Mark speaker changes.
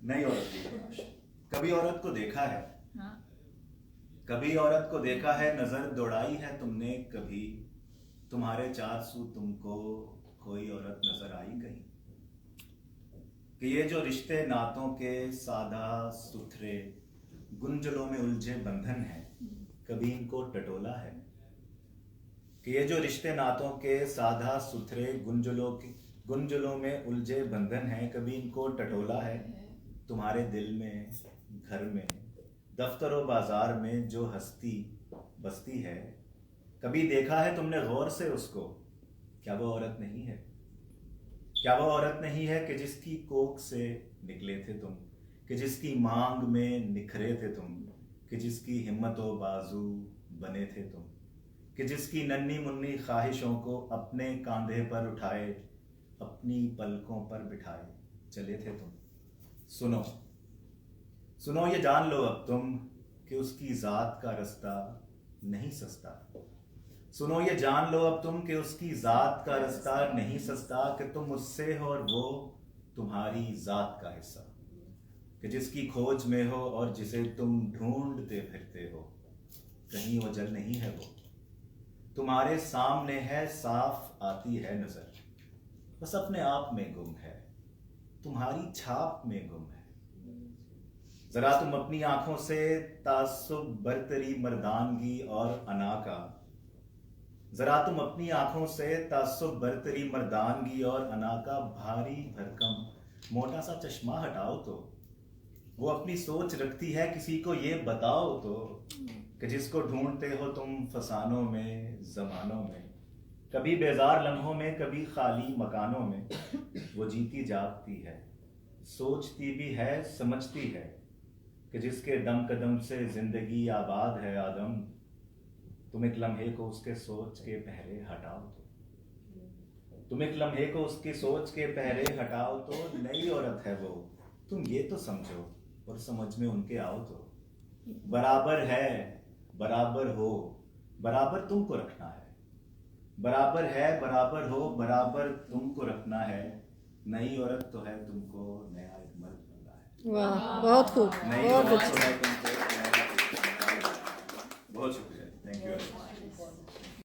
Speaker 1: नई औरत की तलाश। कभी औरत को देखा है,
Speaker 2: हाँ।
Speaker 1: कभी औरत को देखा है, नजर दौड़ाई है तुमने कभी, तुम्हारे चार सू तुमको कोई औरत नजर आई कहीं? कि ये जो रिश्ते नातों के सादा सुथरे गुंजलों में उलझे बंधन है, कभी इनको टटोला है? कि ये जो रिश्ते नातों के सादा सुथरे गुंजलों में उलझे बंधन है, कभी इनको टटोला है? तुम्हारे दिल में, घर में, दफ्तरों बाजार में जो हस्ती बसती है, कभी देखा है तुमने गौर से उसको? क्या वो औरत नहीं है? क्या वो औरत नहीं है कि जिसकी कोख से निकले थे तुम, कि जिसकी मांग में निखरे थे तुम, कि जिसकी हिम्मतों बाजू बने थे तुम, कि जिसकी नन्ही मुन्नी ख्वाहिशों को अपने कांधे पर उठाए, अपनी पलकों पर बिठाए चले थे तुम? सुनो सुनो ये जान लो अब तुम कि उसकी जात का रास्ता नहीं सस्ता। सुनो ये जान लो अब तुम कि उसकी जात का रास्ता नहीं सस्ता, कि तुम उससे हो और वो तुम्हारी जात का हिस्सा, कि जिसकी खोज में हो और जिसे तुम ढूंढते फिरते हो, कहीं वो जल नहीं है वो, तुम्हारे सामने है, साफ आती है नजर, बस अपने आप में गुम है, तुम्हारी छाप में गुम है। जरा तुम अपनी आंखों से तासुब बरतरी मर्दानगी और अना का, जरा तुम अपनी आंखों से तासुब बरतरी मर्दानगी और अना का भारी भरकम मोटा सा चश्मा हटाओ तो, वो अपनी सोच रखती है किसी को ये बताओ तो, कि जिसको ढूंढते हो तुम फसानों में जमानों में, कभी बेजार लम्हों में, कभी खाली मकानों में, वो जीती जागती है, सोचती भी है, समझती है, कि जिसके दम कदम से जिंदगी आबाद है आदम, तुम एक लम्हे को उसके सोच के पहरे हटाओ तो, तुम एक लम्हे को उसकी सोच के पहरे हटाओ तो, नई औरत है वो, तुम ये तो समझो और समझ में उनके आओ तो, बराबर है, बराबर हो, बराबर तुमको रखना है, बराबर है, बराबर हो, बराबर तुमको रखना है, नई औरत तो है तुमको नया एक मर्द बनना है।
Speaker 3: वाह, बहुत खूब,
Speaker 1: नई
Speaker 3: बहुत
Speaker 1: औरत तो
Speaker 3: अच्छा।
Speaker 1: है तुमको नया एक मर्द बनना है। बहुत शुक्रिया, थैंक यू।